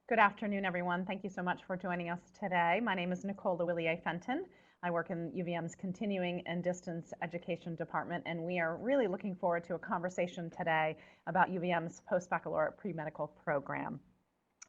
Good afternoon, everyone. Thank you so much for joining us today. My name is Nicole Lewillier-Fenton. I work in UVM's Continuing and Distance Education Department, and we are really looking forward to a conversation today about UVM's Post-Baccalaureate Premedical Program.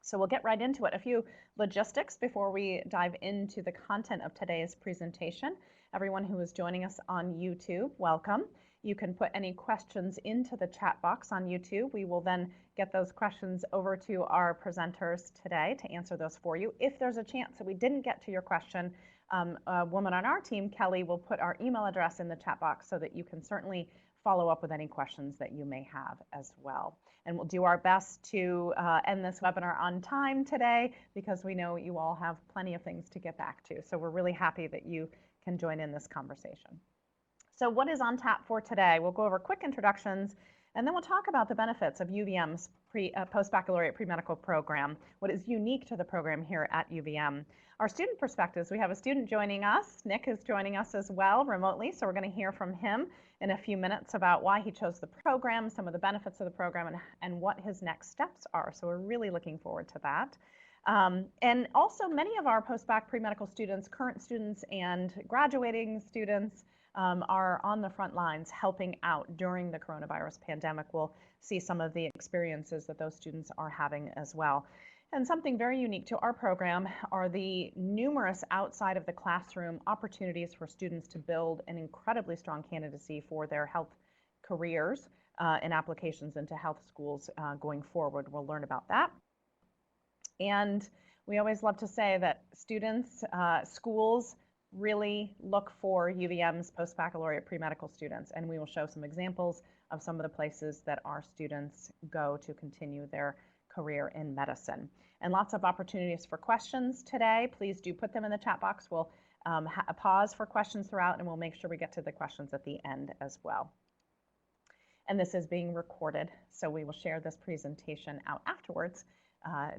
So we'll get right into it. A few logistics before we dive into the content of today's presentation. Everyone who is joining us on YouTube, welcome. You can put any questions into the chat box on YouTube. We will then get those questions over to our presenters today to answer those for you. If there's a chance that we didn't get to your question, a woman on our team, Kelly, will put our email address in the chat box so that you can certainly follow up with any questions that you may have as well. And we'll do our best to end this webinar on time today because we know you all have plenty of things to get back to. So we're really happy that you can join in this conversation. So what is on tap for today? We'll go over quick introductions, and then we'll talk about the benefits of UVM's Post-Baccalaureate Premedical Program, what is unique to the program here at UVM. Our student perspectives, we have a student joining us. Nick is joining us as well remotely, so we're going to hear from him in a few minutes about why he chose the program, some of the benefits of the program, and what his next steps are. So we're really looking forward to that. And also many of our Post-Bacc Premedical students, current students and graduating students, are on the front lines helping out during the coronavirus pandemic. We'll see some of the experiences that those students are having as well. And something very unique to our program are the numerous outside of the classroom opportunities for students to build an incredibly strong candidacy for their health careers and applications into health schools going forward. We'll learn about that. And we always love to say that students, schools, really look for UVM's Post-Baccalaureate Premedical students, and we will show some examples of some of the places that our students go to continue their career in medicine. And lots of opportunities for questions today. Please do put them in the chat box. We'll pause for questions throughout, and we'll make sure we get to the questions at the end as well. And this is being recorded, so we will share this presentation out afterwards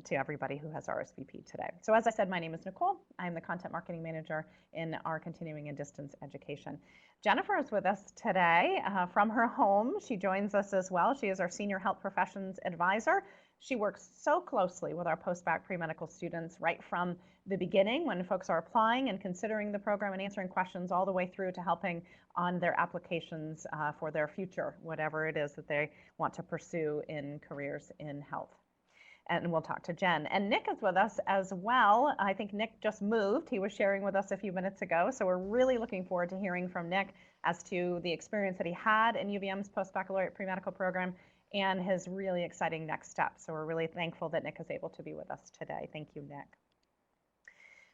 to everybody who has RSVP today. So as I said, my name is Nicole. I'm the Content Marketing Manager in our Continuing and Distance Education. Jennifer is with us today from her home. She joins us as well. She is our Senior Health Professions Advisor. She works so closely with our Post-Bacc Premedical students right from the beginning when folks are applying and considering the program and answering questions all the way through to helping on their applications for their future, whatever it is that they want to pursue in careers in health. And we'll talk to Jen. And Nick is with us as well. I think Nick just moved. He was sharing with us a few minutes ago. So we're really looking forward to hearing from Nick as to the experience that he had in UVM's Post-Baccalaureate Premedical Program and his really exciting next steps. So we're really thankful that Nick is able to be with us today. Thank you, Nick.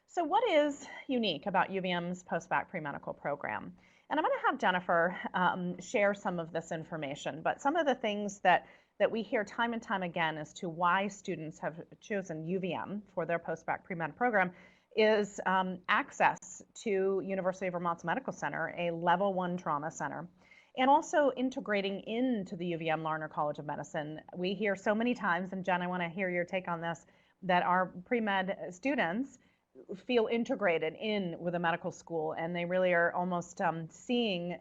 So what is unique about UVM's Post-Bacc Premedical Program? And I'm going to have Jennifer share some of this information, but some of the things that we hear time and time again as to why students have chosen UVM for their Post-Bacc Premed program is access to University of Vermont's Medical Center, a level 1 trauma center, and also integrating into the UVM Larner College of Medicine. We hear so many times, and Jen, I want to hear your take on this, that our pre-med students feel integrated in with a medical school, and they really are almost seeing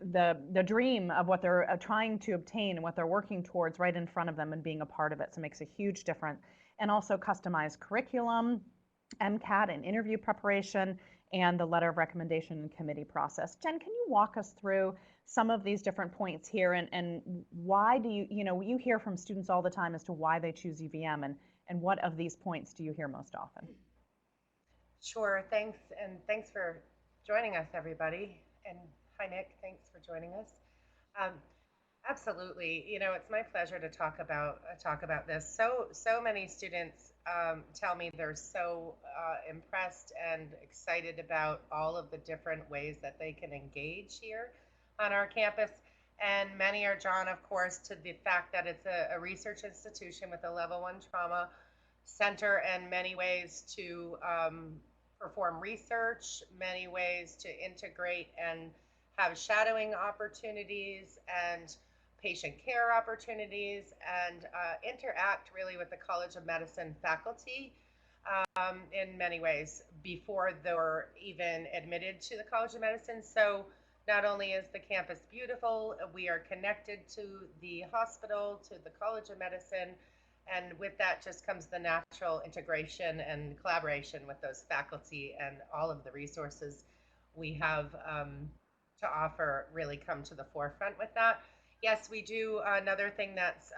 the dream of what they're trying to obtain and what they're working towards right in front of them and being a part of it. So it makes a huge difference. And also customized curriculum, MCAT and interview preparation, and the letter of recommendation and committee process. Jen, can you walk us through some of these different points here and why do you hear from students all the time as to why they choose UVM and what of these points do you hear most often? Sure, thanks, and thanks for joining us, everybody. And hi, Nick. Thanks for joining us. Absolutely, it's my pleasure to talk about this. So many students tell me they're so impressed and excited about all of the different ways that they can engage here on our campus, and many are drawn, of course, to the fact that it's a research institution with a level 1 trauma center, and many ways to perform research, many ways to integrate and have shadowing opportunities and patient care opportunities, and interact really with the College of Medicine faculty in many ways before they're even admitted to the College of Medicine. So not only is the campus beautiful, we are connected to the hospital, to the College of Medicine, And with that just comes the natural integration and collaboration with those faculty, and all of the resources we have to offer really come to the forefront with that. Yes, we do. Another thing that's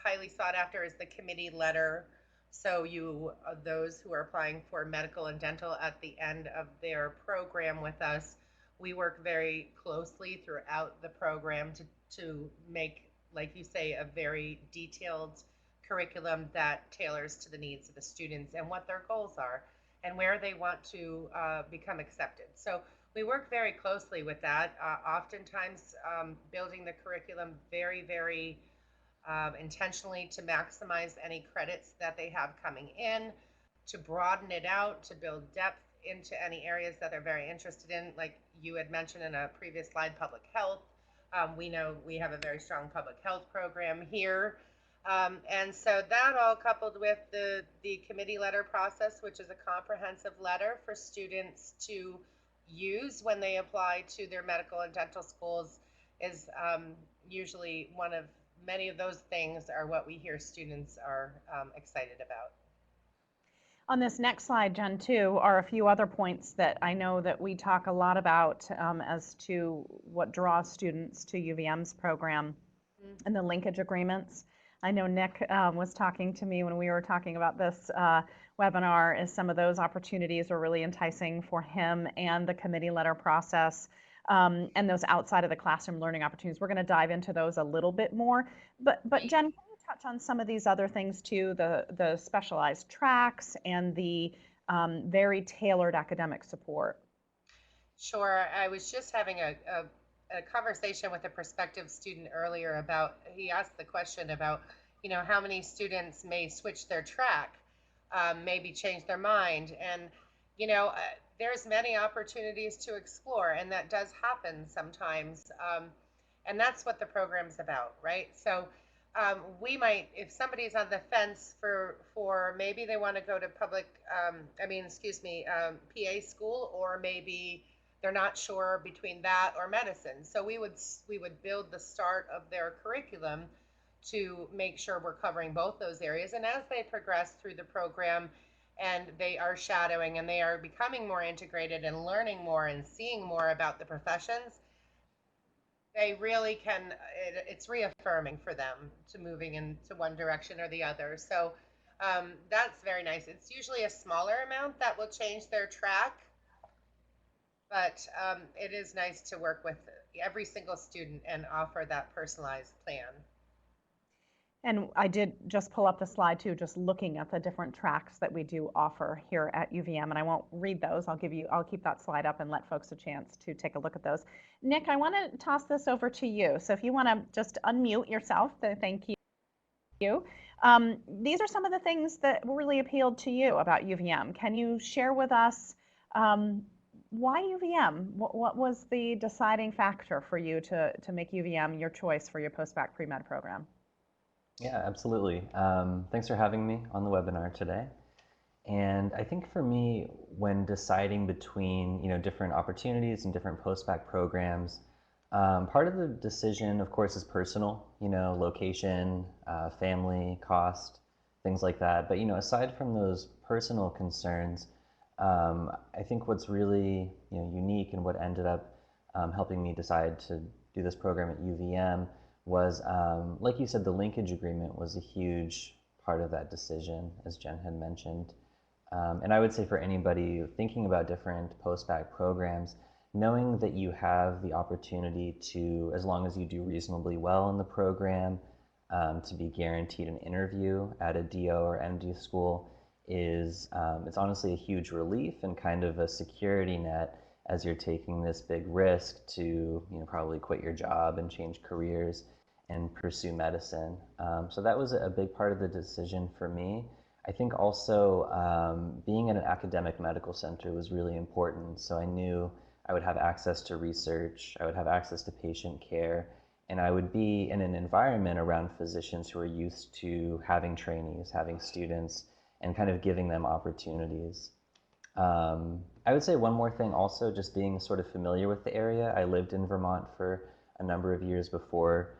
highly sought after is the committee letter. So those who are applying for medical and dental at the end of their program with us, we work very closely throughout the program to make, like you say, a very detailed curriculum that tailors to the needs of the students and what their goals are and where they want to become accepted. So we work very closely with that, oftentimes building the curriculum very, very intentionally to maximize any credits that they have coming in, to broaden it out, to build depth into any areas that they're very interested in. Like you had mentioned in a previous slide, public health. We know we have a very strong public health program here. And so that all coupled with the committee letter process, which is a comprehensive letter for students to use when they apply to their medical and dental schools, is usually one of many of those things are what we hear students are excited about. On this next slide, Jen, too, are a few other points that I know that we talk a lot about as to what draws students to UVM's program and the linkage agreements. I know Nick was talking to me when we were talking about this webinar, as some of those opportunities are really enticing for him, and the committee letter process. And those outside of the classroom learning opportunities. We're going to dive into those a little bit more. But Jen, can you touch on some of these other things too, the specialized tracks and the very tailored academic support? Sure. I was just having a conversation with a prospective student earlier about, he asked the question about, how many students may switch their track, maybe change their mind. And, there's many opportunities to explore, and that does happen sometimes. And that's what the program's about, right? So we might, if somebody's on the fence for maybe they want to go to PA school, or maybe they're not sure between that or medicine. So we would build the start of their curriculum to make sure we're covering both those areas. And as they progress through the program, and they are shadowing and they are becoming more integrated and learning more and seeing more about the professions, they really can, it's reaffirming for them to moving into one direction or the other. So that's very nice. It's usually a smaller amount that will change their track, but it is nice to work with every single student and offer that personalized plan. And I did just pull up the slide too, just looking at the different tracks that we do offer here at UVM, and I won't read those. I'll keep that slide up and let folks a chance to take a look at those. Nick, I want to toss this over to you. So if you want to just unmute yourself, thank you. These are some of the things that really appealed to you about UVM. Can you share with us why UVM? What was the deciding factor for you to make UVM your choice for your post-bac pre-med program? Yeah, absolutely. Thanks for having me on the webinar today. And I think for me, when deciding between different opportunities and different post-bac programs, part of the decision, of course, is personal. Location, family, cost, things like that. But aside from those personal concerns, I think what's really unique and what ended up helping me decide to do this program at UVM was, like you said, the linkage agreement was a huge part of that decision, as Jen had mentioned. And I would say for anybody thinking about different post-bac programs, knowing that you have the opportunity to, as long as you do reasonably well in the program, to be guaranteed an interview at a DO or MD school is, it's honestly a huge relief and kind of a security net as you're taking this big risk to probably quit your job and change careers and pursue medicine. So that was a big part of the decision for me. I think also being in an academic medical center was really important. So I knew I would have access to research, I would have access to patient care, and I would be in an environment around physicians who are used to having trainees, having students, and kind of giving them opportunities. I would say one more thing also, just being sort of familiar with the area. I lived in Vermont for a number of years before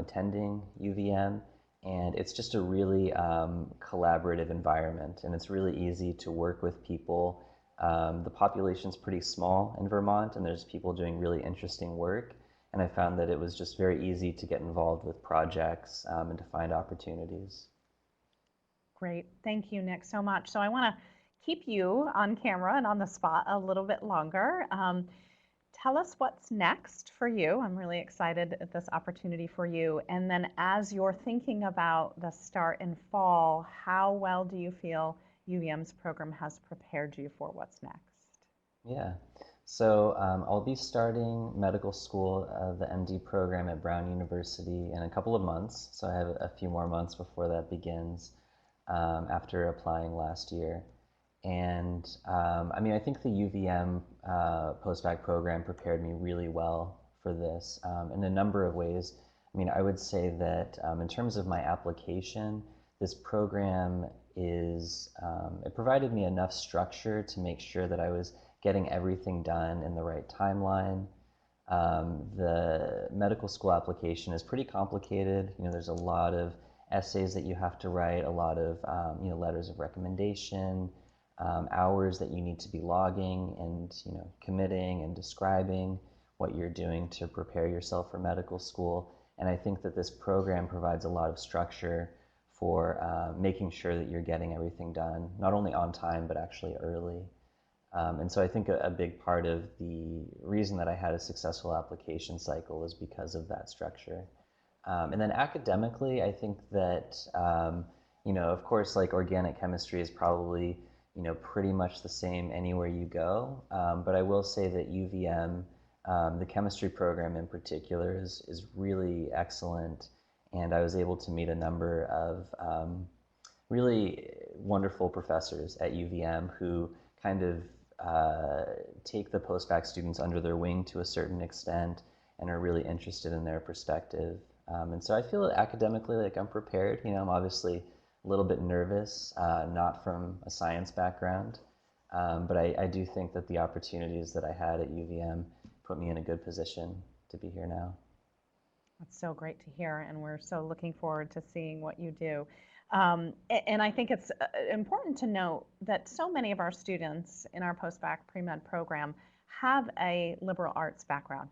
attending UVM, And it's just a really collaborative environment, and it's really easy to work with people. The population's pretty small in Vermont, and there's people doing really interesting work. And I found that it was just very easy to get involved with projects and to find opportunities. Great. Thank you, Nick, so much. So I want to keep you on camera and on the spot a little bit longer. Tell us what's next for you. I'm really excited at this opportunity for you. And then as you're thinking about the start in fall, how well do you feel UVM's program has prepared you for what's next? Yeah. So I'll be starting medical school, the MD program at Brown University in a couple of months. So I have a few more months before that begins after applying last year. And I mean, I think the UVM Post-Bacc program prepared me really well for this in a number of ways. I mean, I would say that in terms of my application, this program it provided me enough structure to make sure that I was getting everything done in the right timeline. The medical school application is pretty complicated. You know, there's a lot of essays that you have to write, a lot of letters of recommendation, hours that you need to be logging and committing and describing what you're doing to prepare yourself for medical school. And I think that this program provides a lot of structure for making sure that you're getting everything done, not only on time, but actually early. And so I think a big part of the reason that I had a successful application cycle was because of that structure. And then academically, I think that, of course, like organic chemistry is probably, pretty much the same anywhere you go. But I will say that UVM, the chemistry program in particular, is really excellent. And I was able to meet a number of really wonderful professors at UVM who kind of take the post-bac students under their wing to a certain extent and are really interested in their perspective. And so I feel academically like I'm prepared. I'm obviously a little bit nervous, not from a science background, but I do think that the opportunities that I had at UVM put me in a good position to be here now. That's so great to hear, and we're so looking forward to seeing what you do. And I think it's important to note that so many of our students in our Post-Bacc Premed program have a liberal arts background.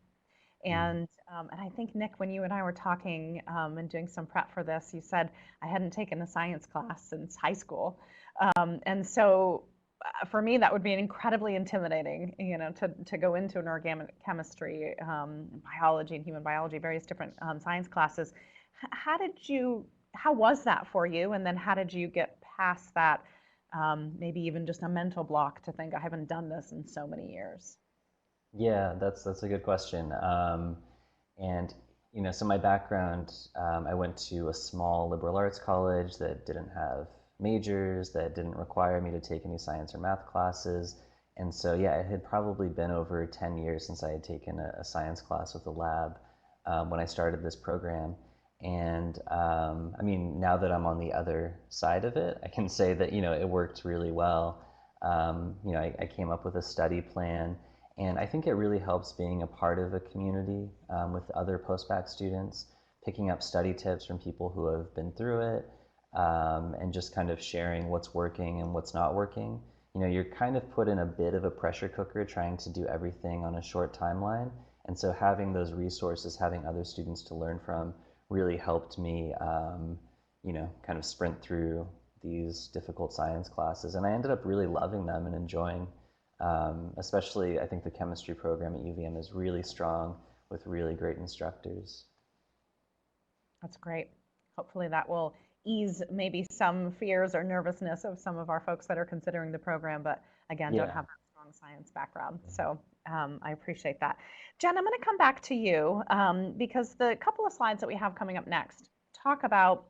And I think, Nick, when you and I were talking and doing some prep for this, you said, I hadn't taken a science class since high school. And so for me, that would be incredibly intimidating, to go into an organic chemistry, biology and human biology, various different science classes. How was that for you? And then how did you get past that, maybe even just a mental block to think, I haven't done this in so many years? Yeah, that's a good question. And so my background, I went to a small liberal arts college that didn't have majors, that didn't require me to take any science or math classes. And so, yeah, it had probably been over 10 years since I had taken a science class with a lab when I started this program. And I mean, now that I'm on the other side of it, I can say that, it worked really well. I came up with a study plan, and I think it really helps being a part of a community with other post-bac students, picking up study tips from people who have been through it, and just kind of sharing what's working and what's not working. You're kind of put in a bit of a pressure cooker trying to do everything on a short timeline. And so having those resources, having other students to learn from, really helped me, kind of sprint through these difficult science classes. And I ended up really loving them and enjoying, especially I think the chemistry program at UVM is really strong with really great instructors. That's great. Hopefully that will ease maybe some fears or nervousness of some of our folks that are considering the program, but again, don't have that strong science background. So I appreciate that. Jen, I'm going to come back to you because the couple of slides that we have coming up next talk about,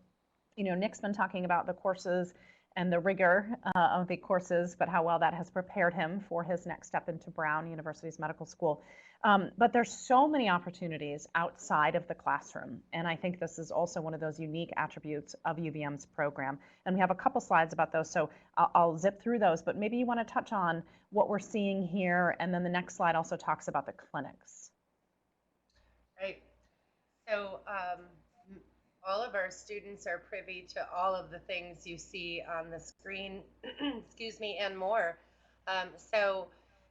Nick's been talking about the courses and the rigor of the courses, but how well that has prepared him for his next step into Brown University's medical school. But there's so many opportunities outside of the classroom. And I think this is also one of those unique attributes of UVM's program. And we have a couple slides about those, so I'll zip through those, but maybe you want to touch on what we're seeing here. And then the next slide also talks about the clinics. Right. So all of our students are privy to all of the things you see on the screen, excuse me, and more. So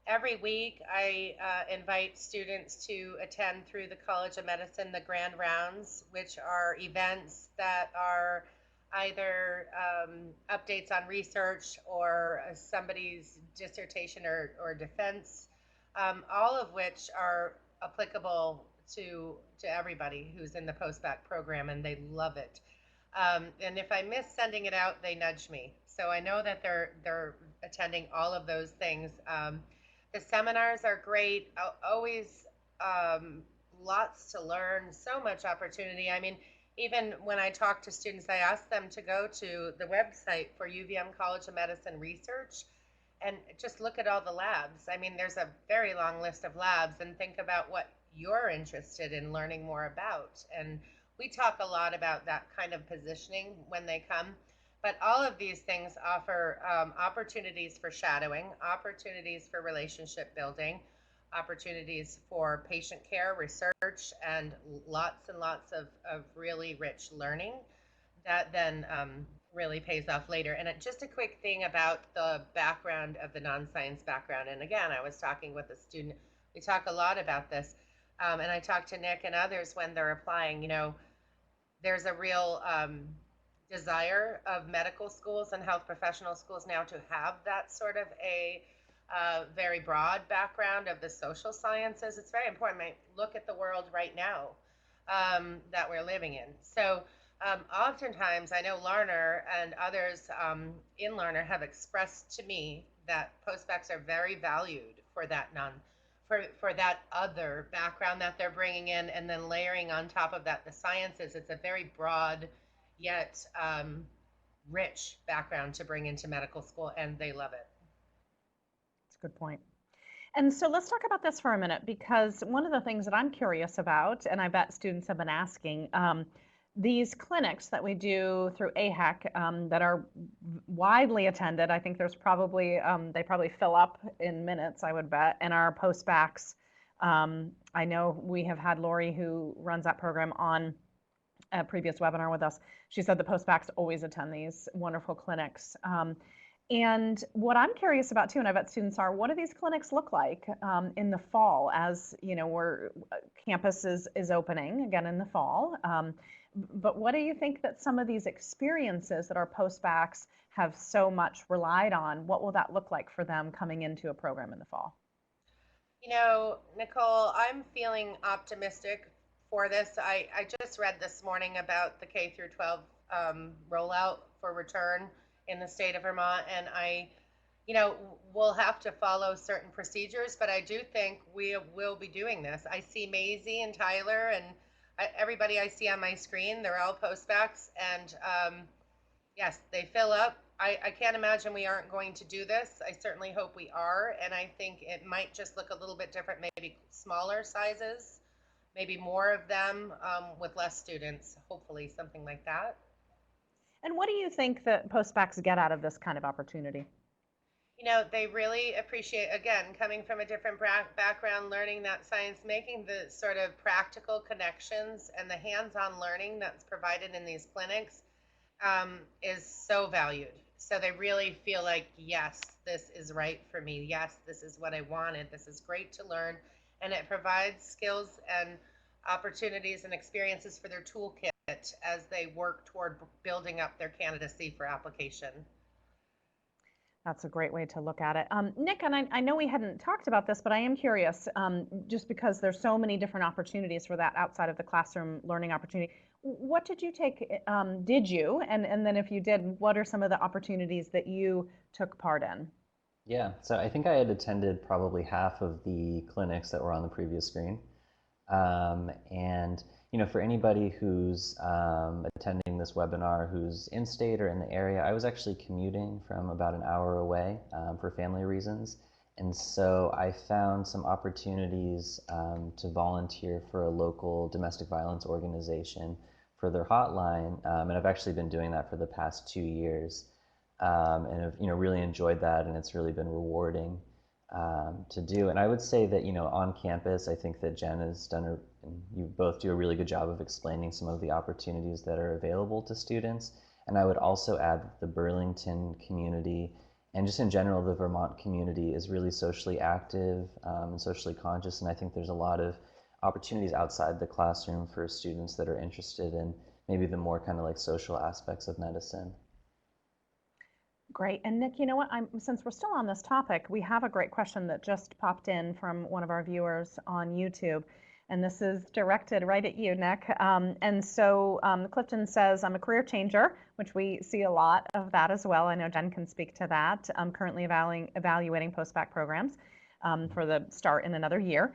every week I invite students to attend through the College of Medicine the Grand Rounds, which are events that are either updates on research or somebody's dissertation or defense, all of which are applicable to everybody who's in the Post-Bacc program, and they love it. And if I miss sending it out, they nudge me. So I know that they're attending all of those things. The seminars are great. Always lots to learn. So much opportunity. I mean, even when I talk to students, I ask them to go to the website for UVM College of Medicine Research and just look at all the labs. I mean, there's a very long list of labs, and think about what you're interested in learning more about. And we talk a lot about that kind of positioning when they come. But all of these things offer opportunities for shadowing, opportunities for relationship building, opportunities for patient care, research, and lots of really rich learning that then really pays off later. And just a quick thing about the background of the non-science background. And again, I was talking with a student. We talk a lot about this. And I talk to Nick and others when they're applying. You know, there's a real desire of medical schools and health professional schools now to have that sort of a very broad background of the social sciences. It's very important. I look at the world right now that we're living in. So oftentimes, I know Larner and others in Larner have expressed to me that post-baccs are very valued for that for that other background that they're bringing in, and then layering on top of that the sciences. It's a very broad yet rich background to bring into medical school, and they love it. That's a good point. And so let's talk about this for a minute, because one of the things that I'm curious about, and I bet students have been asking, these clinics that we do through AHEC that are widely attended, I think there's probably, they probably fill up in minutes, I would bet, and our post-baccs. I know we have had Lori, who runs that program, on a previous webinar with us. She said the post-baccs always attend these wonderful clinics. And what I'm curious about too, and I bet students are, what do these clinics look like in the fall, as you know, campus is opening again in the fall. But what do you think that some of these experiences that our post-baccs have so much relied on, what will that look like for them coming into a program in the fall? You know, Nicole, I'm feeling optimistic for this. I just read this morning about the K through 12 rollout for return in the state of Vermont, and we'll have to follow certain procedures, but I do think we will be doing this. I see Maisie and Tyler and everybody I see on my screen, they're all post-baccs, and yes, they fill up. I can't imagine we aren't going to do this. I certainly hope we are, and I think it might just look a little bit different, maybe smaller sizes, maybe more of them with less students, hopefully something like that. And what do you think that post-baccs get out of this kind of opportunity? You know, they really appreciate, again, coming from a different background, learning that science, making the sort of practical connections and the hands-on learning that's provided in these clinics is so valued. So they really feel like, yes, this is right for me. Yes, this is what I wanted. This is great to learn. And it provides skills and opportunities and experiences for their toolkit as they work toward building up their candidacy for application. That's a great way to look at it. Nick, and I know we hadn't talked about this, but I am curious, just because there's so many different opportunities for that outside of the classroom learning opportunity. What did you take, did you, and then if you did, what are some of the opportunities that you took part in? Yeah, so I think I had attended probably half of the clinics that were on the previous screen. And for anybody who's attending this webinar who's in state or in the area, I was actually commuting from about an hour away for family reasons. And so I found some opportunities to volunteer for a local domestic violence organization for their hotline. And I've actually been doing that for the past 2 years. And I've really enjoyed that, and it's really been rewarding to do. And I would say that on campus, I think that Jen has done an and you both do a really good job of explaining some of the opportunities that are available to students. And I would also add that the Burlington community, and just in general, the Vermont community, is really socially active and socially conscious. And I think there's a lot of opportunities outside the classroom for students that are interested in maybe the more kind of like social aspects of medicine. Great. And Nick, you know what? Since we're still on this topic, we have a great question that just popped in from one of our viewers on YouTube. And this is directed right at you, Nick. Clifton says, I'm a career changer, which we see a lot of that as well. I know Jen can speak to that. I'm currently evaluating post-bac programs for the start in another year.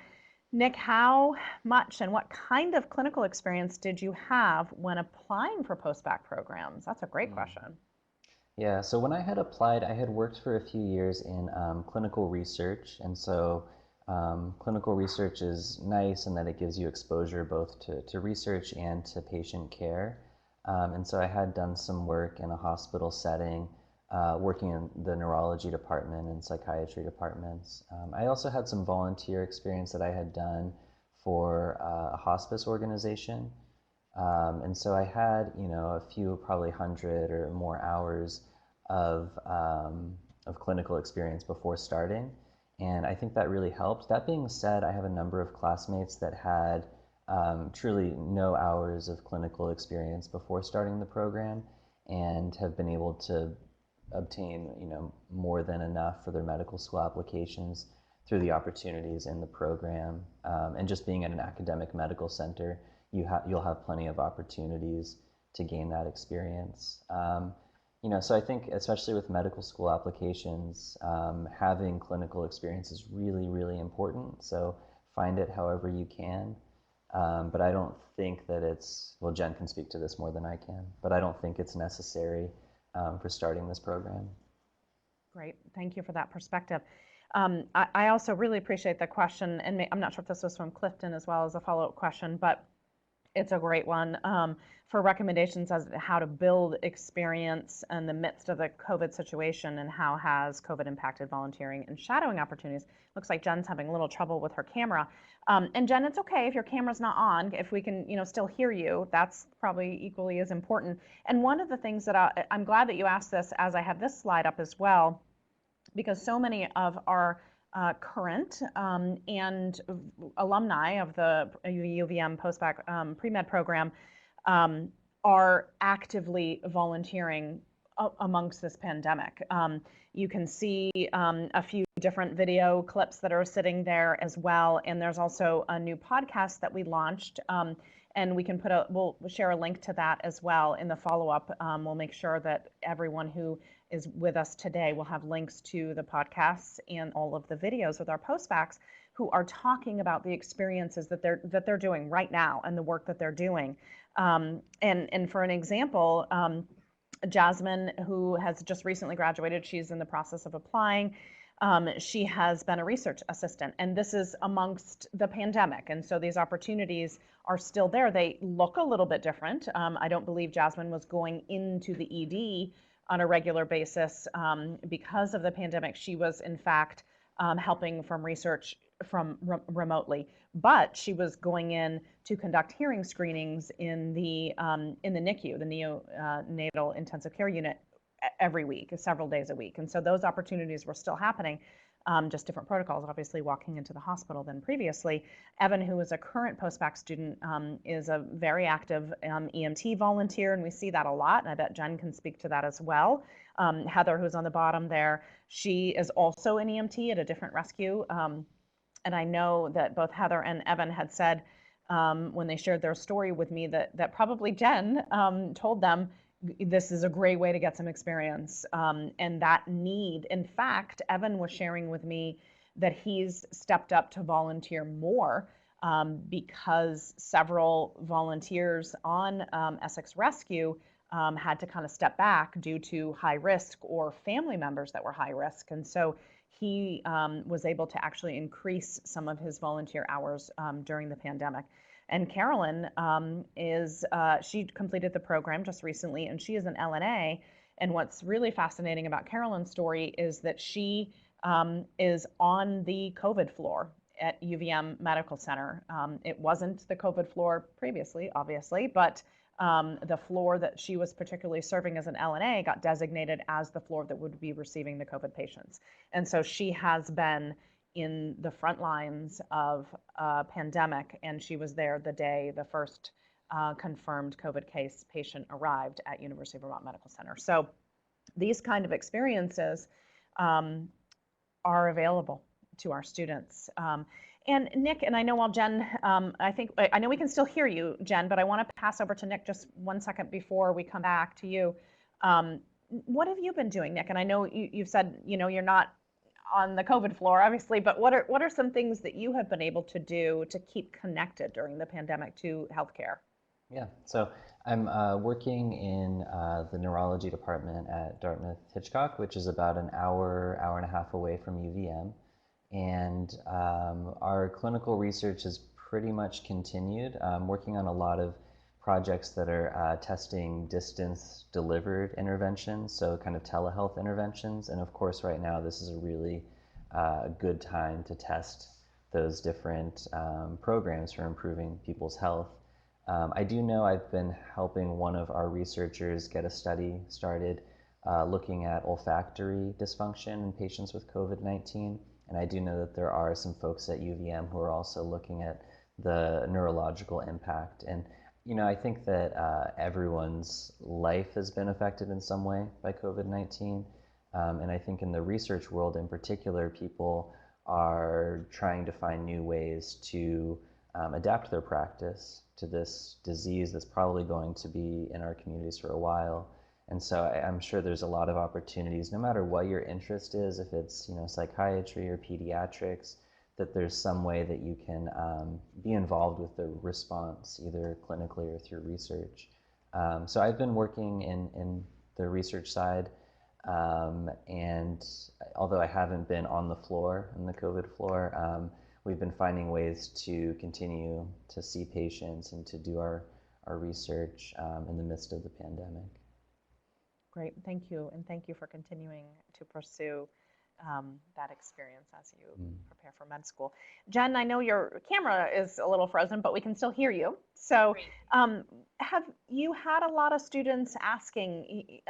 Nick, how much and what kind of clinical experience did you have when applying for post-bac programs? That's a great question. Yeah, so when I had applied, I had worked for a few years in clinical research. And so clinical research is nice in that it gives you exposure both to research and to patient care. And so I had done some work in a hospital setting, working in the neurology department and psychiatry departments. I also had some volunteer experience that I had done for a hospice organization. And so I had, a few, probably 100 or more hours of clinical experience before starting. And I think that really helped. That being said, I have a number of classmates that had truly no hours of clinical experience before starting the program and have been able to obtain, more than enough for their medical school applications through the opportunities in the program. And just being at an academic medical center, you'll have plenty of opportunities to gain that experience. So I think especially with medical school applications, having clinical experience is really, really important. So find it however you can. But I don't think that well, Jen can speak to this more than I can, but I don't think it's necessary for starting this program. Great, thank you for that perspective. I also really appreciate the question, and I'm not sure if this was from Clifton as well as a follow-up question, but it's a great one for recommendations as to how to build experience in the midst of the COVID situation and how has COVID impacted volunteering and shadowing opportunities. Looks like Jen's having a little trouble with her camera. And Jen, it's okay if your camera's not on. If we can, still hear you, that's probably equally as important. And one of the things that I'm glad that you asked this as I have this slide up as well, because so many of our current and alumni of the UVM Post-Bacc Premed Program are actively volunteering amongst this pandemic. You can see a few different video clips that are sitting there as well, and there's also a new podcast that we launched, and we can we'll share a link to that as well in the follow-up. We'll make sure that everyone who is with us today will have links to the podcasts and all of the videos with our post-bacs who are talking about the experiences that they're doing right now and the work that they're doing. And for an example, Jasmine, who has just recently graduated, she's in the process of applying. She has been a research assistant, and this is amongst the pandemic. And so these opportunities are still there. They look a little bit different. I don't believe Jasmine was going into the ED on a regular basis because of the pandemic. She was, in fact, helping from research from remotely, but she was going in to conduct hearing screenings in the NICU, the neonatal intensive care unit, every week, several days a week. And so those opportunities were still happening, just different protocols, obviously walking into the hospital than previously. Evan, who is a current post-bac student, is a very active EMT volunteer, and we see that a lot, and I bet Jen can speak to that as well. Heather, who's on the bottom there, she is also an EMT at a different rescue. And I know that both Heather and Evan had said when they shared their story with me that probably Jen told them this is a great way to get some experience, and that need. In fact, Evan was sharing with me that he's stepped up to volunteer more because several volunteers on Essex Rescue had to kind of step back due to high risk or family members that were high risk. And so he was able to actually increase some of his volunteer hours during the pandemic. And Carolyn she completed the program just recently, and she is an LNA. And what's really fascinating about Carolyn's story is that she is on the COVID floor at UVM Medical Center. It wasn't the COVID floor previously, obviously, but the floor that she was particularly serving as an LNA got designated as the floor that would be receiving the COVID patients. And so she has been in the front lines of a pandemic, and she was there the day the first confirmed COVID case patient arrived at University of Vermont Medical Center. So these kind of experiences are available to our students. And Nick, and I know while Jen, I know we can still hear you, Jen, but I want to pass over to Nick just 1 second before we come back to you. What have you been doing, Nick? And I know you've said, you're not on the COVID floor, obviously, but what are some things that you have been able to do to keep connected during the pandemic to healthcare? Yeah, so I'm working in the neurology department at Dartmouth-Hitchcock, which is about an hour and a half away from UVM. And our clinical research is pretty much continued. I'm working on a lot of projects that are testing distance delivered interventions, so kind of telehealth interventions. And of course, right now, this is a really good time to test those different programs for improving people's health. I do know I've been helping one of our researchers get a study started looking at olfactory dysfunction in patients with COVID-19. And I do know that there are some folks at UVM who are also looking at the neurological impact. And, I think that everyone's life has been affected in some way by COVID-19. And I think in the research world in particular, people are trying to find new ways to adapt their practice to this disease that's probably going to be in our communities for a while. And so I'm sure there's a lot of opportunities, no matter what your interest is, if it's psychiatry or pediatrics, that there's some way that you can be involved with the response, either clinically or through research. So I've been working in the research side, and although I haven't been on the floor, in the COVID floor, we've been finding ways to continue to see patients and to do our research in the midst of the pandemic. Great, thank you. And thank you for continuing to pursue that experience as you prepare for med school. Jen, I know your camera is a little frozen, but we can still hear you. So have you had a lot of students asking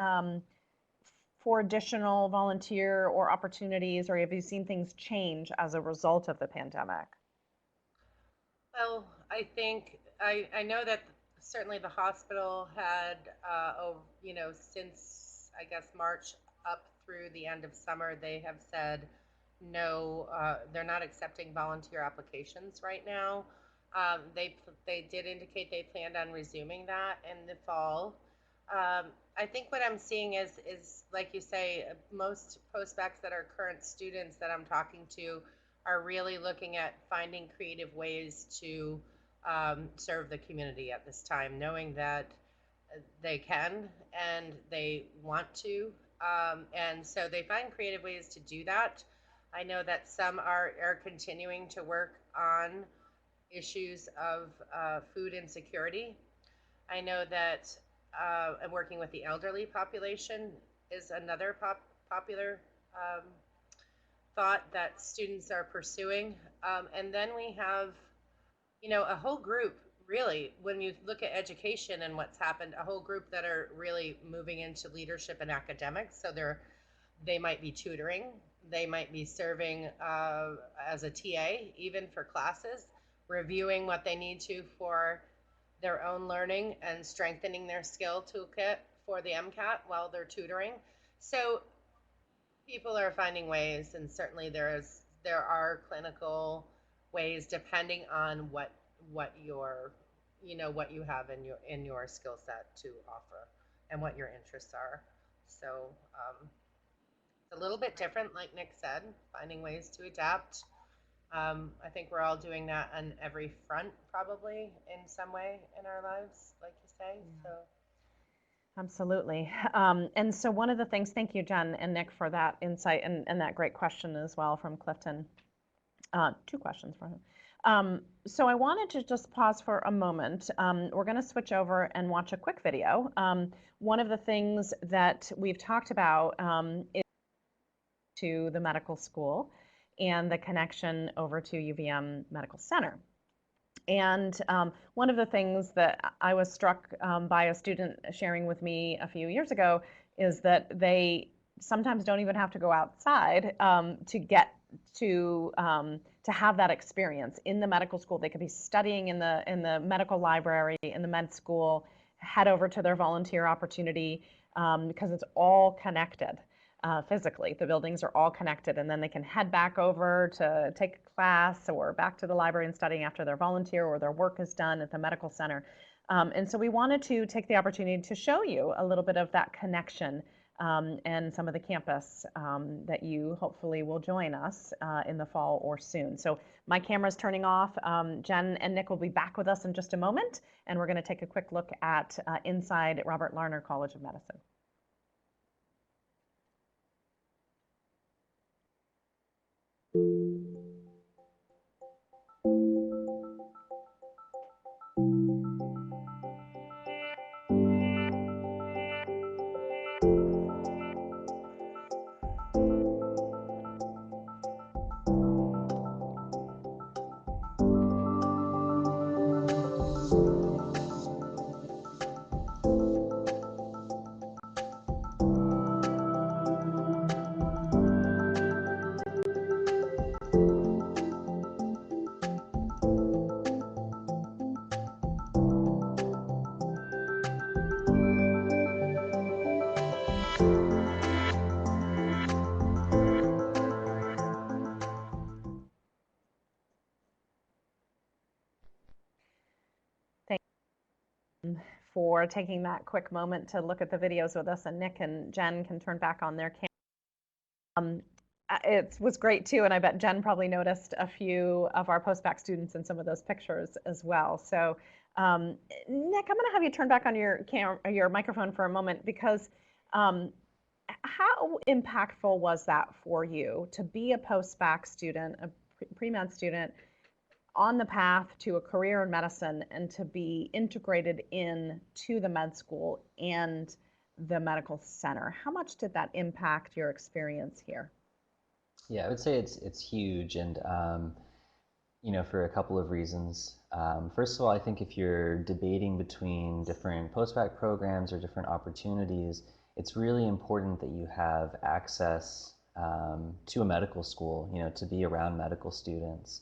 for additional volunteer or opportunities, or have you seen things change as a result of the pandemic? Well, I think I know that certainly the hospital had, since I guess March up through the end of summer, they have said no, they're not accepting volunteer applications right now. They did indicate they planned on resuming that in the fall. I think what I'm seeing is like you say, most post-bacs that are current students that I'm talking to are really looking at finding creative ways to serve the community at this time, knowing that they can and they want to. And so they find creative ways to do that. I know that some are continuing to work on issues of food insecurity. I know that working with the elderly population is another popular thought that students are pursuing. And then we have, a whole group, really, when you look at education and what's happened, a whole group that are really moving into leadership and academics. So they might be tutoring, they might be serving as a TA, even for classes, reviewing what they need to for their own learning and strengthening their skill toolkit for the MCAT while they're tutoring. So people are finding ways, and certainly there are clinical ways depending on what you have in your skill set to offer and what your interests are. So it's a little bit different, like Nick said, finding ways to adapt. I think we're all doing that on every front, probably in some way in our lives, like you say. So. Absolutely. And so one of the things, thank you, Jen and Nick, for that insight and that great question as well from Clifton. Two questions from him. So I wanted to just pause for a moment. We're going to switch over and watch a quick video. One of the things that we've talked about is to the medical school. and the connection over to UVM Medical Center. And one of the things that I was struck by a student sharing with me a few years ago is that they sometimes don't even have to go outside to get to have that experience in the medical school. They could be studying in the medical library, in the med school, head over to their volunteer opportunity because it's all connected. Physically, the buildings are all connected, and then they can head back over to take a class or back to the library and studying after their volunteer or their work is done at the medical center. And so we wanted to take the opportunity to show you a little bit of that connection and some of the campus that you hopefully will join us in the fall or soon. So my camera's turning off. Jen and Nick will be back with us in just a moment, and we're going to take a quick look at inside Robert Larner College of Medicine. For taking that quick moment to look at the videos with us, and Nick and Jen can turn back on their camera. It was great too, and I bet Jen probably noticed a few of our post-bac students in some of those pictures as well. So Nick, I'm going to have you turn back on your microphone for a moment, because how impactful was that for you to be a post-bac student, a pre-med student, on the path to a career in medicine and to be integrated into the med school and the medical center? How much did that impact your experience here? Yeah, I would say it's huge, and for a couple of reasons. First of all, I think if you're debating between different post-bac programs or different opportunities, it's really important that you have access to a medical school, to be around medical students.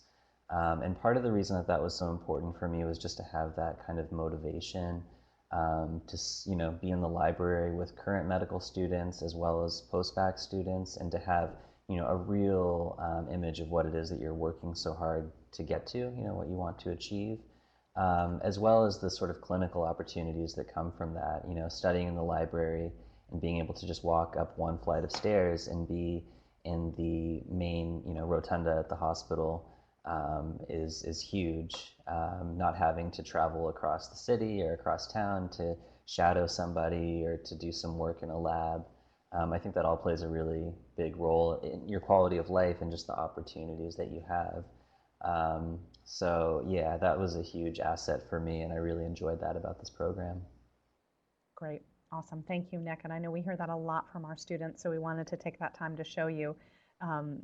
And part of the reason that was so important for me was just to have that kind of motivation to be in the library with current medical students as well as post-bac students, and to have a real image of what it is that you're working so hard to get to, what you want to achieve, as well as the sort of clinical opportunities that come from that, studying in the library and being able to just walk up one flight of stairs and be in the main rotunda at the hospital is huge. Not having to travel across the city or across town to shadow somebody or to do some work in a lab. I think that all plays a really big role in your quality of life and just the opportunities that you have. So yeah, that was a huge asset for me, and I really enjoyed that about this program. Great. Awesome. Thank you, Nick. And I know we hear that a lot from our students, so we wanted to take that time to show you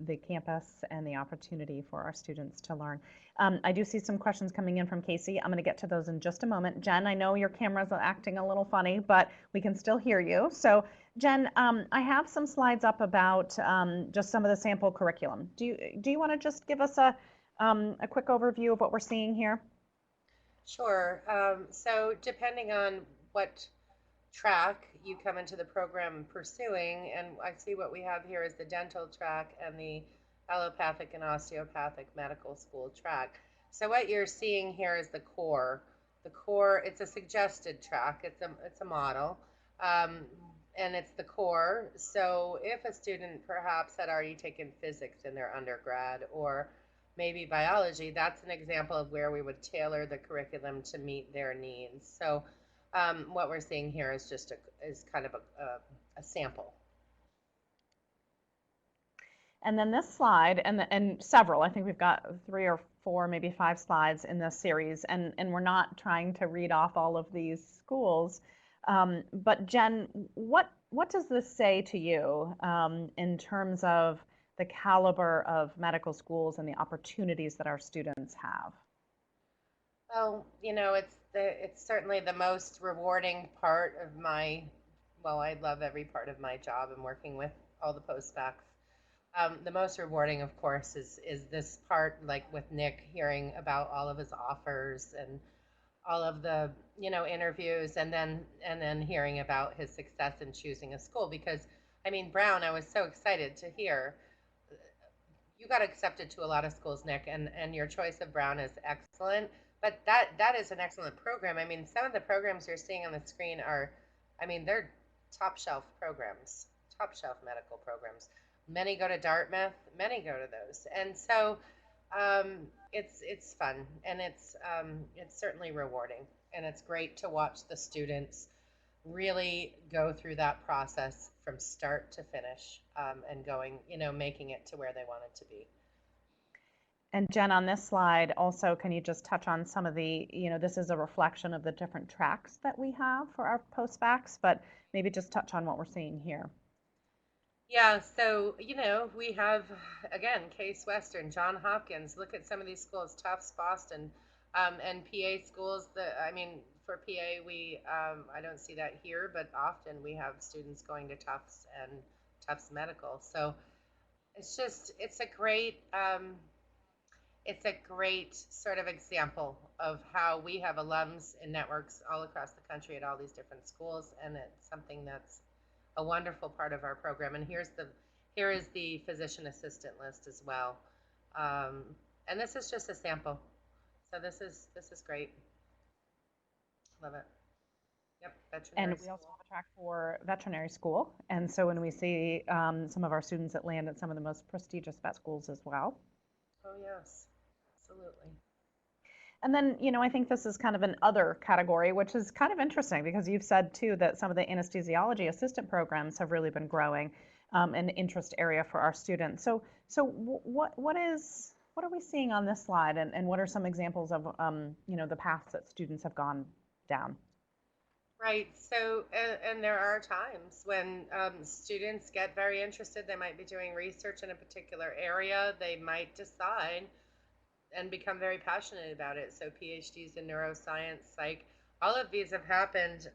the campus and the opportunity for our students to learn. I do see some questions coming in from Casey. I'm going to get to those in just a moment. Jen, I know your camera's acting a little funny, but we can still hear you. So Jen, I have some slides up about just some of the sample curriculum. Do you want to just give us a quick overview of what we're seeing here? Sure. So depending on what track you come into the program pursuing, and I see what we have here is the dental track and the allopathic and osteopathic medical school track. So what you're seeing here is the core. The core, it's a suggested track, it's a model, and it's the core. So if a student perhaps had already taken physics in their undergrad or maybe biology, that's an example of where we would tailor the curriculum to meet their needs. So what we're seeing here is just kind of a sample. And then this slide, and several, I think we've got 3 or 4, maybe 5 slides in this series, and we're not trying to read off all of these schools. But Jen, what does this say to you in terms of the caliber of medical schools and the opportunities that our students have? Well, it's certainly the most rewarding part of well, I love every part of my job and working with all the post-bacs. The most rewarding, of course, is this part, like with Nick, hearing about all of his offers and all of the interviews, and then hearing about his success in choosing a school. Because I mean, Brown, I was so excited to hear you got accepted to a lot of schools, Nick, and your choice of Brown is excellent. But that is an excellent program. I mean, some of the programs you're seeing on the screen are, I mean, they're top shelf programs, top shelf medical programs. Many go to Dartmouth, many go to those, and so it's fun, and it's certainly rewarding, and it's great to watch the students really go through that process from start to finish, and going, making it to where they wanted to be. And Jen, on this slide, also, can you just touch on some of the, this is a reflection of the different tracks that we have for our post-bacs, but maybe just touch on what we're seeing here. Yeah, so, we have, again, Case Western, Johns Hopkins. Look at some of these schools, Tufts, Boston, and PA schools. For PA, I don't see that here, but often we have students going to Tufts and Tufts Medical. So it's a great sort of example of how we have alums and networks all across the country at all these different schools, and it's something that's a wonderful part of our program. And here is the physician assistant list as well, and this is just a sample. So this is great. Love it. Yep, veterinary. And we also have a track for veterinary school, and so when we see some of our students that land at some of the most prestigious vet schools as well. Oh yes, absolutely. And then, I think this is kind of an other category, which is kind of interesting because you've said too that some of the anesthesiology assistant programs have really been growing, an interest area for our students. So what are we seeing on this slide, and what are some examples of the paths that students have gone down? Right. So, and there are times when students get very interested. They might be doing research in a particular area. They might decide and become very passionate about it. So PhDs in neuroscience, psych, all of these have happened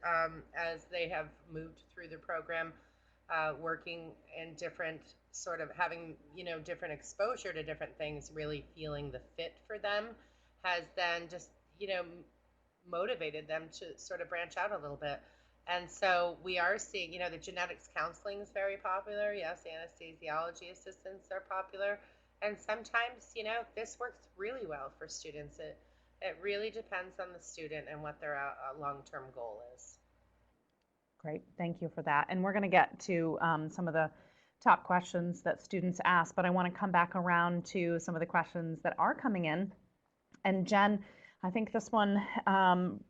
as they have moved through the program, working in different sort of having, different exposure to different things, really feeling the fit for them has then just, motivated them to sort of branch out a little bit. And so we are seeing, the genetics counseling is very popular. Yes, anesthesiology assistants are popular. And sometimes, this works really well for students. It really depends on the student and what their long-term goal is. Great, thank you for that. And we're going to get to some of the top questions that students ask, but I want to come back around to some of the questions that are coming in. And Jen, I think this one,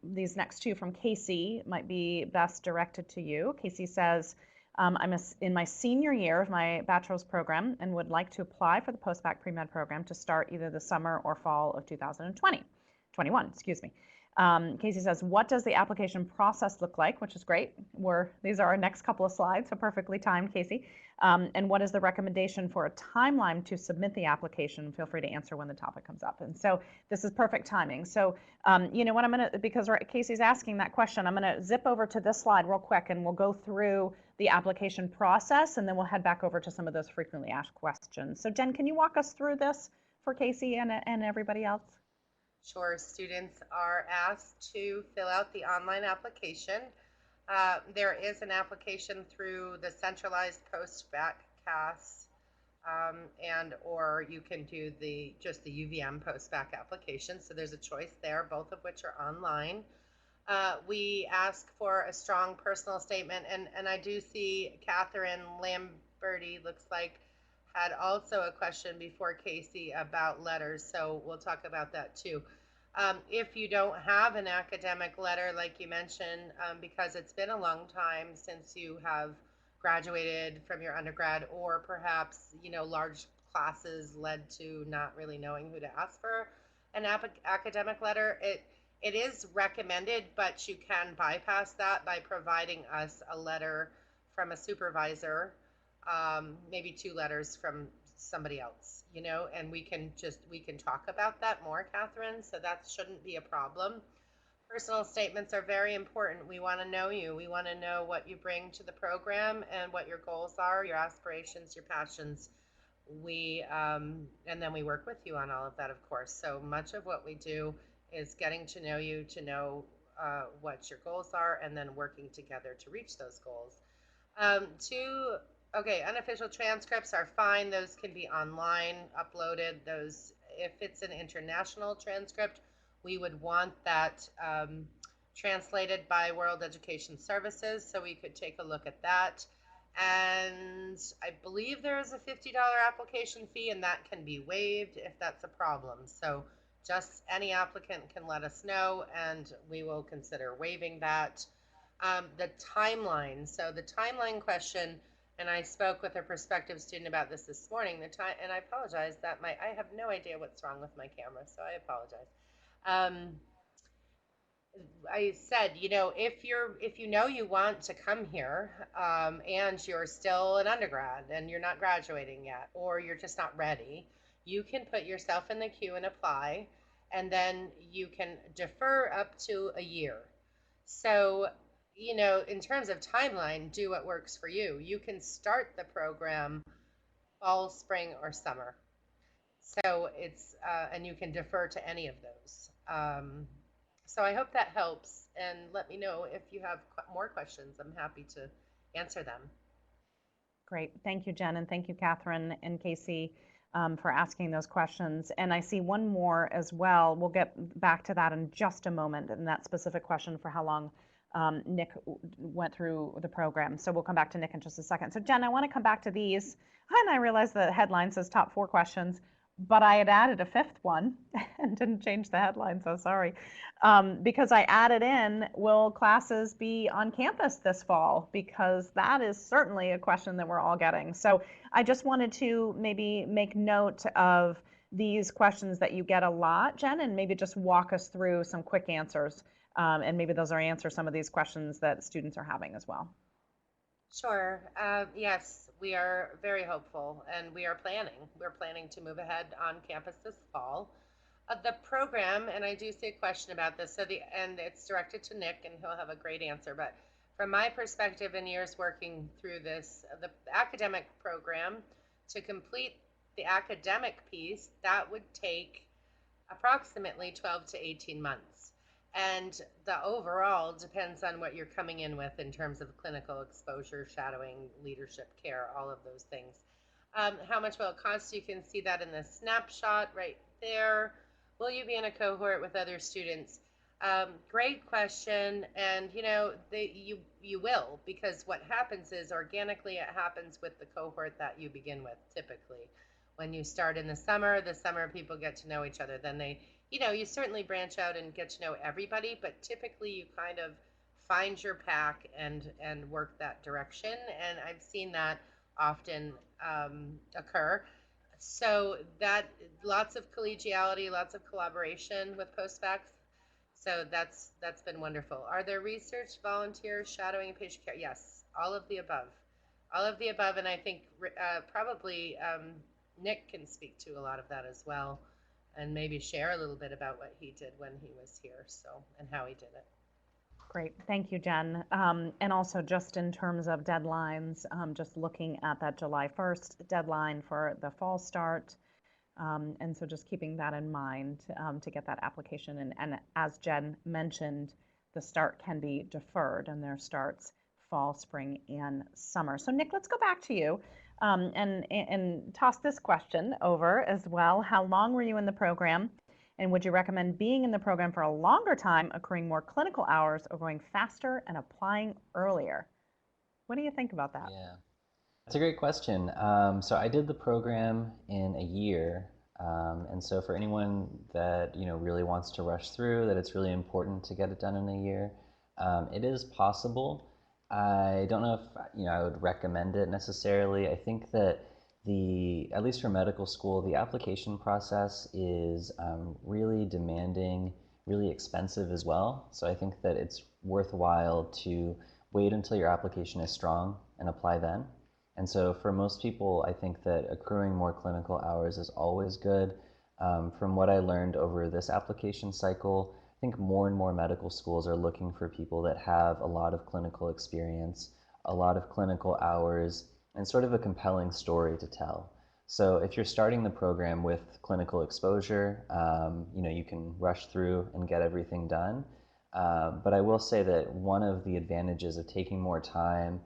these next two from Casey might be best directed to you. Casey says, I'm in my senior year of my bachelor's program and would like to apply for the Post-Bacc Premed Program to start either the summer or fall of 2021, excuse me. Casey says, what does the application process look like? Which is great. These are our next couple of slides, so perfectly timed, Casey. And what is the recommendation for a timeline to submit the application? Feel free to answer when the topic comes up. And so this is perfect timing. So you know what, because Casey's asking that question, I'm gonna zip over to this slide real quick and we'll go through the application process and then we'll head back over to some of those frequently asked questions. So Jen, can you walk us through this for Casey and everybody else? Sure. Students are asked to fill out the online application. There is an application through the centralized Post-Bacc CAS, or you can do just the UVM Post-Bacc application. So there's a choice there, both of which are online. We ask for a strong personal statement, and I do see Catherine Lamberti looks like had also a question before Casey about letters, so we'll talk about that too. If you don't have an academic letter, like you mentioned, because it's been a long time since you have graduated from your undergrad, or perhaps, large classes led to not really knowing who to ask for an academic letter, it is recommended, but you can bypass that by providing us a letter from a supervisor, maybe 2 letters from somebody else, you know, and we can talk about that more, Catherine, so that shouldn't be a problem. Personal statements are very important. We want to know you. We want to know what you bring to the program and what your goals are, your aspirations, your passions. And then we work with you on all of that, of course. So much of what we do is getting to know you, to know what your goals are, and then working together to reach those goals. Unofficial transcripts are fine. Those can be online, uploaded. Those, if it's an international transcript, we would want that translated by World Education Services, so we could take a look at that. And I believe there is a $50 application fee, and that can be waived if that's a problem. So just any applicant can let us know, and we will consider waiving that. The timeline. So the timeline question, and I spoke with a prospective student about this morning. And I apologize that I have no idea what's wrong with my camera, so I apologize. I said, you know, if you know you want to come here, and you're still an undergrad and you're not graduating yet, or you're just not ready, you can put yourself in the queue and apply, and then you can defer up to a year. So, you know, in terms of timeline, do what works for you. You can start the program fall, spring, or summer. So it's, and you can defer to any of those. So I hope that helps, and let me know if you have more questions. I'm happy to answer them. Great. Thank you, Jen, and thank you, Catherine and Casey, for asking those questions. And I see one more as well. We'll get back to that in just a moment, and that specific question for how long Nick went through the program. So we'll come back to Nick in just a second. So Jen, I want to come back to these. And I realized the headline says top 4 questions, but I had added a 5th one and didn't change the headline, so sorry. Because I added in, will classes be on campus this fall? Because that is certainly a question that we're all getting. So I just wanted to maybe make note of these questions that you get a lot, Jen, and maybe just walk us through some quick answers. And maybe those answer some of these questions that students are having as well. Sure. Yes, we are very hopeful, and we are planning. We're planning to move ahead on campus this fall. The program, and I do see a question about this, and it's directed to Nick, and he'll have a great answer. But from my perspective, in years working through this, the academic program, to complete the academic piece, that would take approximately 12 to 18 months. And the overall depends on what you're coming in with in terms of clinical exposure, shadowing, leadership care, all of those things. How much will it cost? You can see that in the snapshot right there. Will you be in a cohort with other students? Great question. And you know, you will, because what happens is organically it happens with the cohort that you begin with typically. When you start in the summer people get to know each other. Then they, you know, you certainly branch out and get to know everybody, but typically you kind of find your pack and work that direction. And I've seen that often occur. So that lots of collegiality, lots of collaboration with Post-Bacc. So that's been wonderful. Are there research, volunteers, shadowing, patient care? Yes, all of the above. All of the above, and I think probably Nick can speak to a lot of that as well, and maybe share a little bit about what he did when he was here, so, and how he did it. Great, thank you, Jen. And also just in terms of deadlines, just looking at that July 1st deadline for the fall start. And so just keeping that in mind to get that application in. And as Jen mentioned, the start can be deferred, and there starts fall, spring, and summer. So Nick, let's go back to you and toss this question over as well. How long were you in the program? And would you recommend being in the program for a longer time, accruing more clinical hours, or going faster and applying earlier? What do you think about that? Yeah, that's a great question. So I did the program in a year. And so for anyone that, you know, really wants to rush through, that it's really important to get it done in a year, it is possible. I don't know if, you know, I would recommend it necessarily. I think that at least for medical school, the application process is really demanding, really expensive as well. So I think that it's worthwhile to wait until your application is strong and apply then. And so for most people, I think that accruing more clinical hours is always good. From what I learned over this application cycle, I think more and more medical schools are looking for people that have a lot of clinical experience, a lot of clinical hours, and sort of a compelling story to tell. So if you're starting the program with clinical exposure, you can rush through and get everything done. But I will say that one of the advantages of taking more time,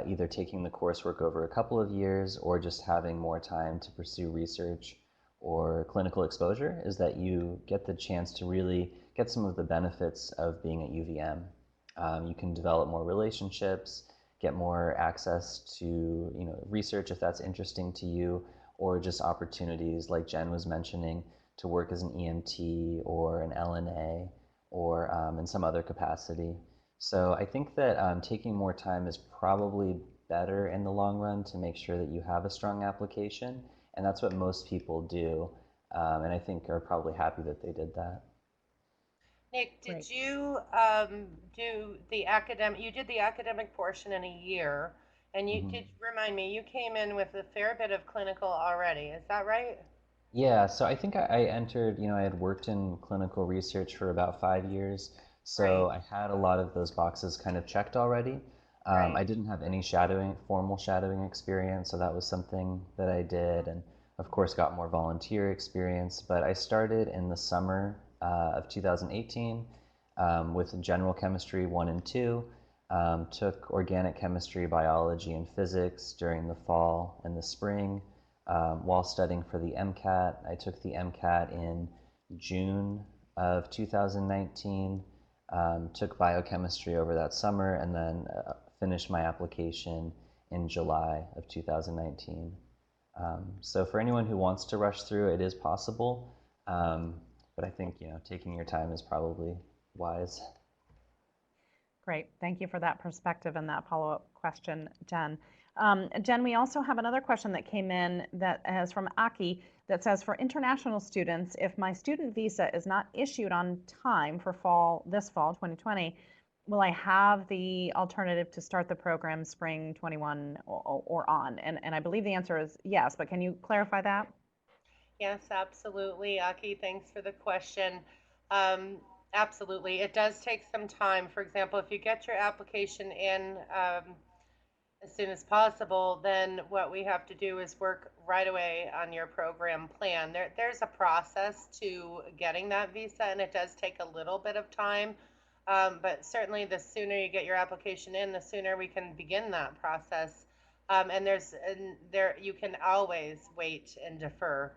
either taking the coursework over a couple of years or just having more time to pursue research or clinical exposure, is that you get the chance to really get some of the benefits of being at UVM. You can develop more relationships, get more access to research if that's interesting to you, or just opportunities like Jen was mentioning to work as an EMT or an LNA or in some other capacity. So I think that taking more time is probably better in the long run to make sure that you have a strong application, and that's what most people do, and I think are probably happy that they did that. Nick, did Great. you do the academic? You did the academic portion in a year, and you Mhm. did remind me you came in with a fair bit of clinical already. Is that right? Yeah, so I think I entered, I had worked in clinical research for about 5 years, so Right, I had a lot of those boxes kind of checked already. I right. didn't have any formal shadowing experience, so that was something that I did, and of course got more volunteer experience. But I started in the summer of 2018 with general chemistry 1 and 2, took organic chemistry, biology, and physics during the fall and the spring. While studying for the MCAT. I took the MCAT in June of 2019, took biochemistry over that summer, and then finished my application in July of 2019. So for anyone who wants to rush through, it is possible, but I think taking your time is probably wise. Great. Thank you for that perspective and that follow-up question, Jen. Jen, we also have another question that came in that is from Aki that says, for international students, if my student visa is not issued on time for this fall 2020, will I have the alternative to start the program spring 21 or on? And I believe the answer is yes, but can you clarify that? Yes, absolutely. Aki, thanks for the question. Um, Absolutely. It does take some time. For example, if you get your application in as soon as possible, then what we have to do is work right away on your program plan. There's a process to getting that visa, and it does take a little bit of time. But certainly, the sooner you get your application in, the sooner we can begin that process. And you can always wait and defer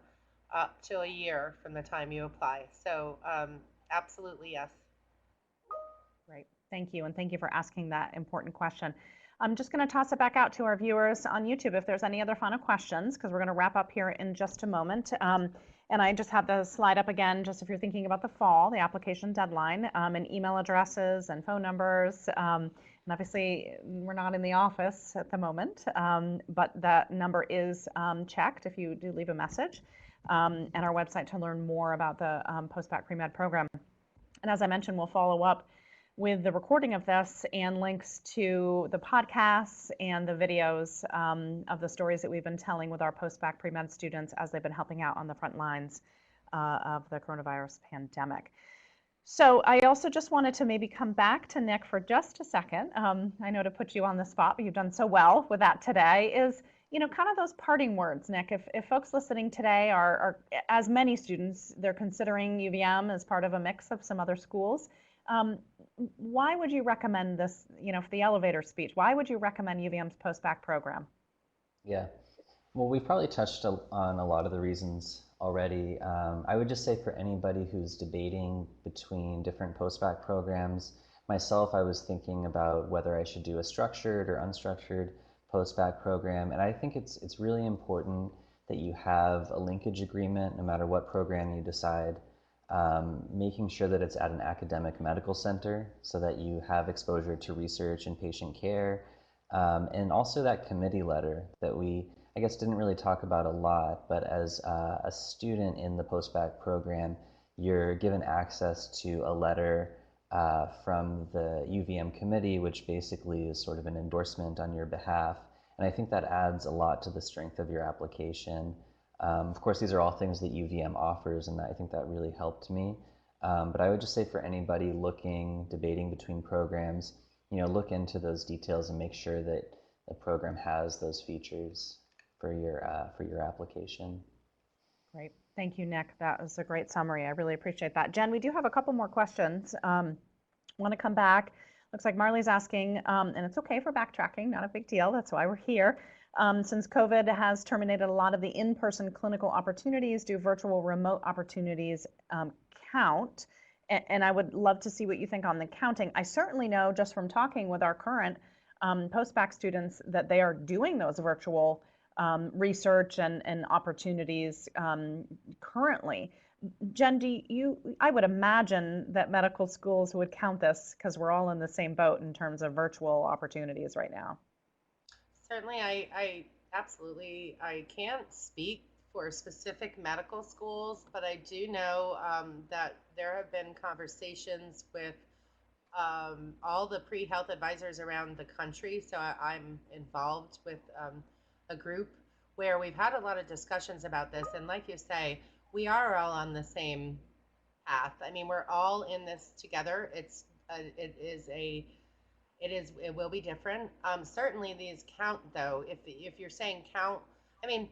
up to a year from the time you apply. So, absolutely yes. Great. Thank you. And thank you for asking that important question. I'm just going to toss it back out to our viewers on YouTube if there's any other final questions, because we're going to wrap up here in just a moment. And I just have the slide up again, just if you're thinking about the fall, the application deadline, and email addresses and phone numbers. And obviously, we're not in the office at the moment, but that number is checked if you do leave a message, and our website to learn more about the Post-Bacc Premed program. And as I mentioned, we'll follow up with the recording of this and links to the podcasts and the videos of the stories that we've been telling with our Post-Bacc Premed students as they've been helping out on the front lines of the coronavirus pandemic. So I also just wanted to maybe come back to Nick for just a second. I know to put you on the spot, but you've done so well with that today, is kind of those parting words, Nick. If folks listening today are, as many students, they're considering UVM as part of a mix of some other schools, why would you recommend this, for the elevator speech, why would you recommend UVM's Post-Bacc program? Yeah. Well, we've probably touched on a lot of the reasons already. I would just say for anybody who's debating between different post-bac programs, myself, I was thinking about whether I should do a structured or unstructured post-bac program, and I think it's really important that you have a linkage agreement no matter what program you decide, making sure that it's at an academic medical center so that you have exposure to research and patient care, and also that committee letter that we, I guess, didn't really talk about a lot, but as a student in the post-bac program, you're given access to a letter from the UVM committee, which basically is sort of an endorsement on your behalf, And I think that adds a lot to the strength of your application. Of course, these are all things that UVM offers, and I think that really helped me. But I would just say for anybody looking, debating between programs, look into those details and make sure that the program has those features for your application. Great. Thank you, Nick. That was a great summary. I really appreciate that. Jen, we do have a couple more questions. Want to come back. Looks like Marley's asking, and it's okay for backtracking, not a big deal. That's why we're here. Since COVID has terminated a lot of the in-person clinical opportunities, do virtual remote opportunities count? And I would love to see what you think on the counting. I certainly know just from talking with our current post-bac students that they are doing those virtual research and opportunities currently. Jen, I would imagine that medical schools would count this because we're all in the same boat in terms of virtual opportunities right now. Certainly, I absolutely, I can't speak for specific medical schools, but I do know that there have been conversations with all the pre-health advisors around the country. So I'm involved with a group where we've had a lot of discussions about this. And like you say, we are all on the same path. I mean, we're all in this together. It will be different. Certainly these count though. If you're saying count, I mean,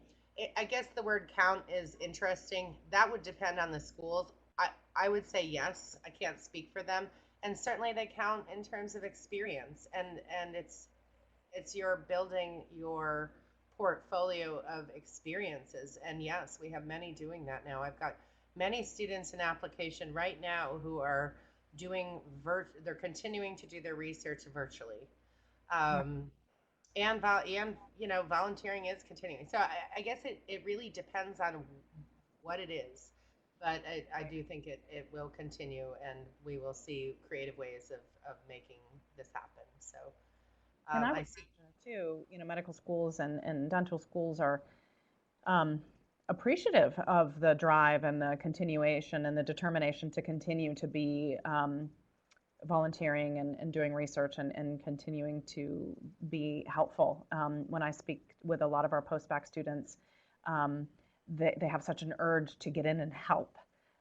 I guess the word count is interesting. That would depend on the schools. I would say yes. I can't speak for them. And certainly they count in terms of experience. And it's your building your portfolio of experiences. And yes, we have many doing that now. I've got many students in application right now who are doing they're continuing to do their research virtually. And volunteering is continuing. So I guess it really depends on what it is. But I do think it will continue, and we will see creative ways of making this happen. So and I see too, medical schools and dental schools are appreciative of the drive and the continuation and the determination to continue to be volunteering and doing research and continuing to be helpful. When I speak with a lot of our post-bac students, they have such an urge to get in and help.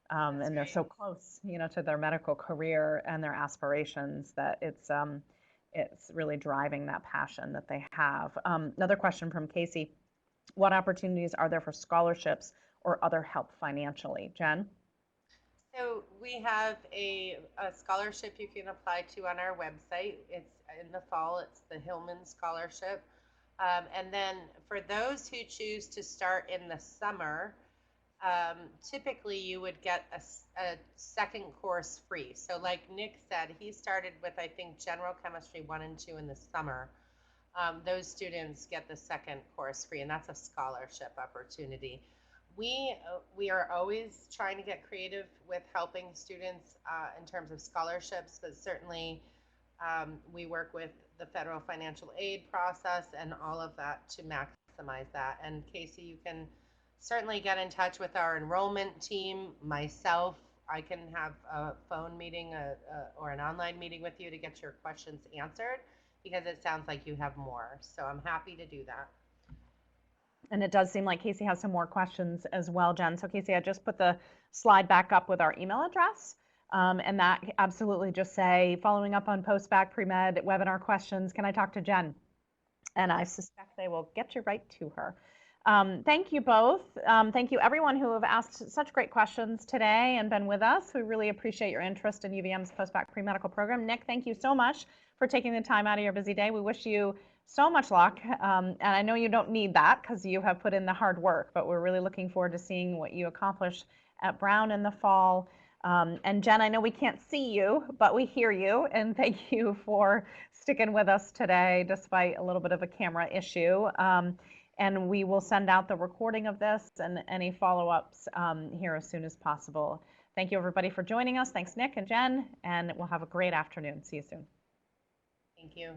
And they're so close, to their medical career and their aspirations that it's really driving that passion that they have. Another question from Casey: what opportunities are there for scholarships or other help financially? Jen? So we have a scholarship you can apply to on our website. It's in the fall. It's the Hillman Scholarship. And then for those who choose to start in the summer, typically you would get a second course free. So like Nick said, he started with, I think, General Chemistry 1 and 2 in the summer. Those students get the second course free, and that's a scholarship opportunity. We are always trying to get creative with helping students in terms of scholarships, but certainly we work with the federal financial aid process and all of that to maximize that. And Casey, you can certainly get in touch with our enrollment team, myself. I can have a phone meeting or an online meeting with you to get your questions answered, because it sounds like you have more. So I'm happy to do that. And it does seem like Casey has some more questions as well, Jen. So Casey, I just put the slide back up with our email address. And that absolutely just say, following up on Post-Bacc Premed webinar questions, can I talk to Jen? And I suspect they will get you right to her. Thank you both. Thank you everyone who have asked such great questions today and been with us. We really appreciate your interest in UVM's Post-Bacc Premedical Program. Nick, thank you so much for taking the time out of your busy day. We wish you so much luck. And I know you don't need that because you have put in the hard work, but we're really looking forward to seeing what you accomplish at Brown in the fall. And Jen, I know we can't see you, but we hear you. And thank you for sticking with us today, despite a little bit of a camera issue. And we will send out the recording of this and any follow-ups here as soon as possible. Thank you, everybody, for joining us. Thanks, Nick and Jen, and we'll have a great afternoon. See you soon. Thank you.